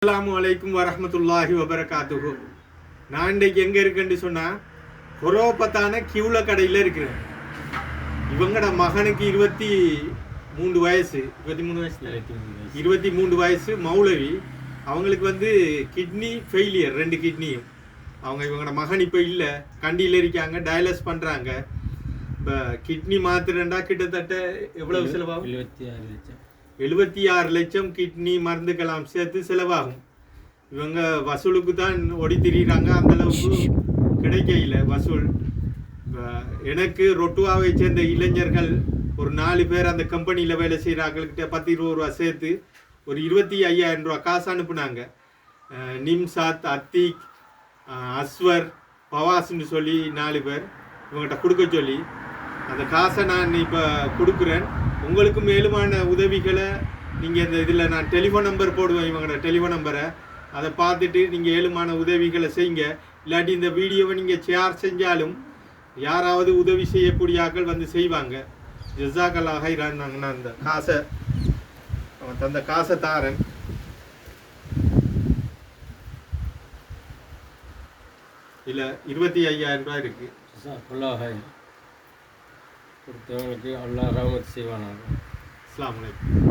அஸ்ஸலாமு அலைக்கும் வரஹ்மத்துல்லாஹி வபரகாத்துஹு. நான் இன்றைக்கு எங்கே இருக்குன்னு சொன்னால் கொரோப்பத்தான கியூல கடையில் இருக்கிறேன். இவங்கட மகனுக்கு 23 வயசு 23 வயசு மௌலவி. அவங்களுக்கு வந்து கிட்னி ஃபெயிலியர், 2 கிட்னியும். இவங்களோட மகன் இப்போ இல்லை, கண்டியில் இருக்காங்க, டயாலிஸ் பண்ணுறாங்க. இப்போ கிட்னி மாத்திரண்டா கிட்டத்தட்ட எவ்வளவு செலவாகும்? 76 லட்சம் கிட்னி மருந்துக்கெல்லாம் சேர்த்து செலவாகும். இவங்க வசூலுக்கு தான் ஓடி திரிகிறாங்க, அந்தளவுக்கு கிடைக்கல வசூல். எனக்கு ரொட்டுவாவை சேர்ந்த இளைஞர்கள் ஒரு 4 பேர் அந்த கம்பெனியில் வேலை செய்கிறாங்கக்கிட்ட 10-20 ரூபா சேர்த்து ஒரு 25,000 ரூபா காசு அனுப்புனாங்க. நிம்சாத், அத்தீக், அஸ்வர், பவாஸ்ன்னு சொல்லி 4 பேர் இவங்ககிட்ட கொடுக்க சொல்லி அந்த காசை நான் இப்போ கொடுக்குறேன். உங்களுக்கு மேலுமான உதவிகளை நீங்கள் இந்த இதில் நான் டெலிஃபோன் நம்பர் போடுவேன், இவங்களோட டெலிஃபோன் நம்பரை. அதை பார்த்துட்டு நீங்கள் ஏழுமான உதவிகளை செய்யுங்க. இல்லாட்டி இந்த வீடியோவை நீங்கள் ஷேர் செஞ்சாலும் யாராவது உதவி செய்யக்கூடிய ஆட்கள் வந்து செய்வாங்க. ஜஸாக்கல்லாஹ் ஹைரான். நான் அந்த காசை தந்த காசை தாரேன். இல்லை 25,000 ரூபாய் இருக்குது. கொடுத்தவங்களுக்கு அல்லாஹ் ரஹ்மத் செய்வானாக. அஸ்ஸலாமு அலைக்கும்.